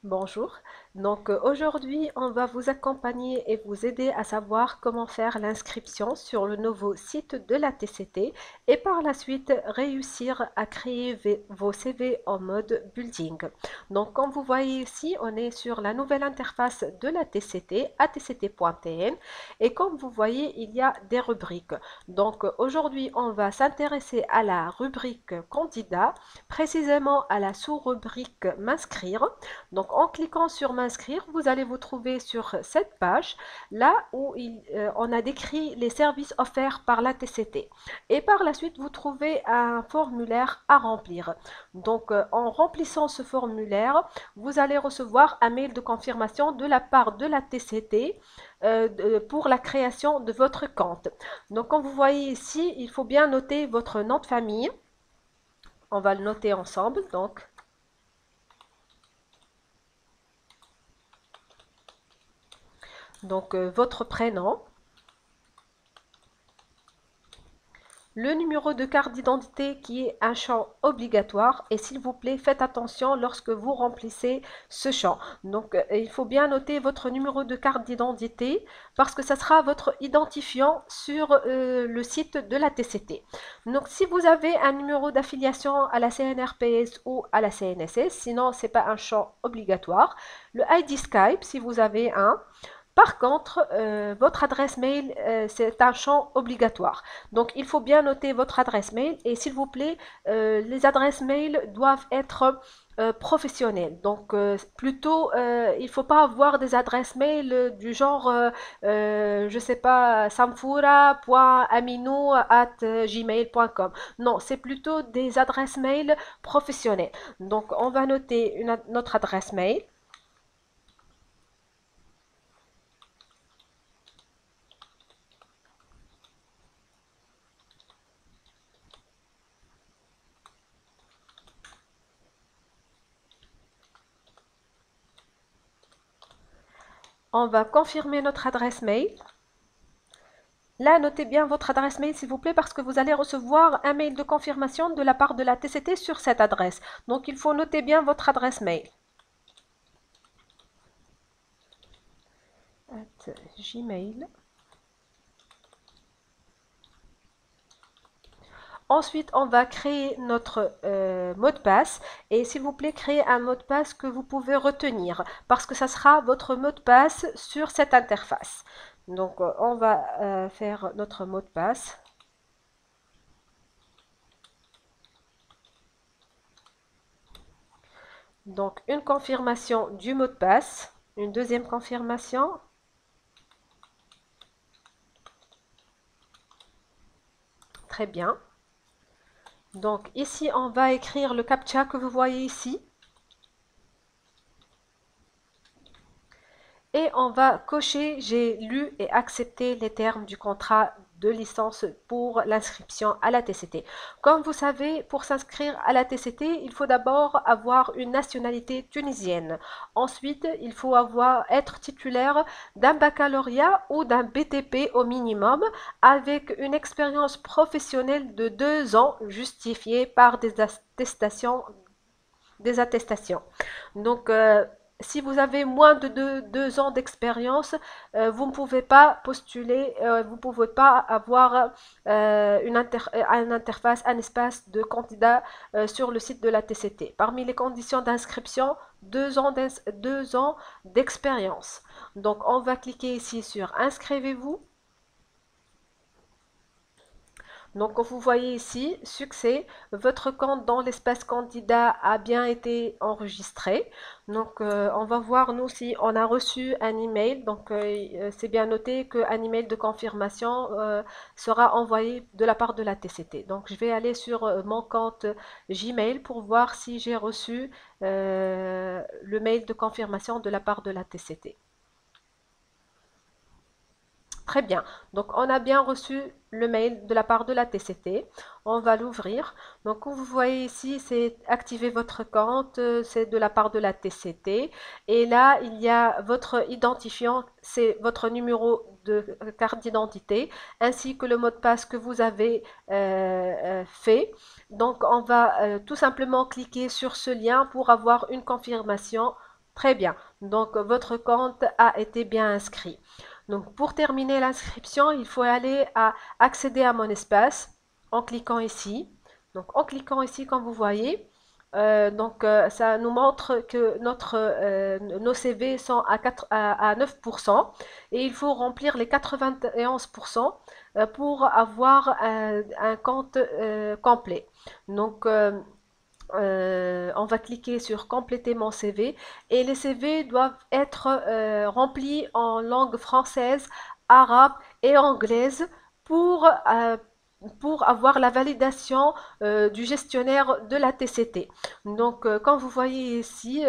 Bonjour. Aujourd'hui, on va vous accompagner et vous aider à savoir comment faire l'inscription sur le nouveau site de la TCT et par la suite réussir à créer vos CV en mode building. Donc comme vous voyez ici, on est sur la nouvelle interface de la TCT, atct.tn, et comme vous voyez, il y a des rubriques. Aujourd'hui, on va s'intéresser à la rubrique candidat, précisément à la sous-rubrique m'inscrire. Donc, en cliquant sur m'inscrire, vous allez vous trouver sur cette page, là où on a décrit les services offerts par la TCT. Et par la suite, vous trouvez un formulaire à remplir. En remplissant ce formulaire, vous allez recevoir un mail de confirmation de la part de la TCT pour la création de votre compte. Donc, comme vous voyez ici, il faut bien noter votre nom de famille. On va le noter ensemble. Votre prénom, le numéro de carte d'identité qui est un champ obligatoire et s'il vous plaît faites attention lorsque vous remplissez ce champ. Il faut bien noter votre numéro de carte d'identité parce que ça sera votre identifiant sur le site de la TCT. Donc si vous avez un numéro d'affiliation à la CNRPS ou à la CNSS, sinon c'est pas un champ obligatoire. Le ID Skype si vous avez un. Par contre, votre adresse mail, c'est un champ obligatoire. Donc, il faut bien noter votre adresse mail et s'il vous plaît, les adresses mail doivent être professionnelles. Il ne faut pas avoir des adresses mail du genre, je sais pas, samfoura.aminou@gmail.com. Non, c'est plutôt des adresses mail professionnelles. Donc, on va noter notre adresse mail. On va confirmer notre adresse mail. Là, notez bien votre adresse mail, s'il vous plaît, parce que vous allez recevoir un mail de confirmation de la part de la TCT sur cette adresse. Donc, il faut noter bien votre adresse mail. @gmail. Ensuite, on va créer notre mot de passe. Et s'il vous plaît, créez un mot de passe que vous pouvez retenir, parce que ça sera votre mot de passe sur cette interface. On va faire notre mot de passe. Donc, une confirmation du mot de passe, une deuxième confirmation. Très bien. Donc, ici, on va écrire le CAPTCHA que vous voyez ici. Et on va cocher j'ai lu et accepté les termes du contrat de licence pour l'inscription à la TCT. Comme vous savez, pour s'inscrire à la TCT, il faut d'abord avoir une nationalité tunisienne. Ensuite, il faut être titulaire d'un baccalauréat ou d'un BTP au minimum avec une expérience professionnelle de 2 ans justifiée par des attestations. Donc, si vous avez moins de 2 ans d'expérience, vous ne pouvez pas postuler, vous ne pouvez pas avoir une interface, un espace de candidat sur le site de la TCT. Parmi les conditions d'inscription, 2 ans d'expérience. Donc, on va cliquer ici sur Inscrivez-vous. Donc, vous voyez ici, succès, votre compte dans l'espace candidat a bien été enregistré. On va voir nous si on a reçu un email. C'est bien noté qu'un email de confirmation sera envoyé de la part de la TCT. Donc, je vais aller sur mon compte Gmail pour voir si j'ai reçu le mail de confirmation de la part de la TCT. Très bien. Donc, on a bien reçu le mail de la part de la TCT. On va l'ouvrir. Donc, comme vous voyez ici, c'est activer votre compte. C'est de la part de la TCT. Et là, il y a votre identifiant. C'est votre numéro de carte d'identité ainsi que le mot de passe que vous avez fait. Donc, on va tout simplement cliquer sur ce lien pour avoir une confirmation Très bien. Donc, votre compte a été bien inscrit. Donc, pour terminer l'inscription, il faut aller à accéder à mon espace en cliquant ici. Donc, en cliquant ici, comme vous voyez, ça nous montre que nos CV sont à 9% et il faut remplir les 91% pour avoir un compte complet. Donc, on va cliquer sur compléter mon CV et les CV doivent être remplis en langue française, arabe et anglaise pour, euh, pour avoir la validation du gestionnaire de la TCT. Donc, comme vous voyez ici,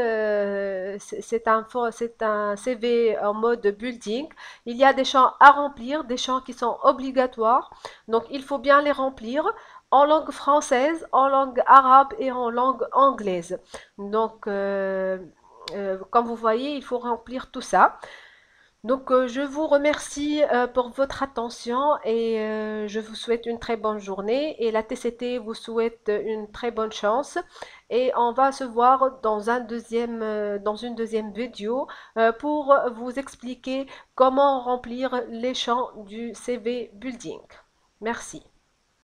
c'est un CV en mode building. Il y a des champs à remplir, des champs qui sont obligatoires. Donc, il faut bien les remplir en langue française, en langue arabe et en langue anglaise. Donc, comme vous voyez, il faut remplir tout ça. Donc, je vous remercie pour votre attention et je vous souhaite une très bonne journée. Et la TCT vous souhaite une très bonne chance. Et on va se voir dans une deuxième vidéo pour vous expliquer comment remplir les champs du CV Building. Merci.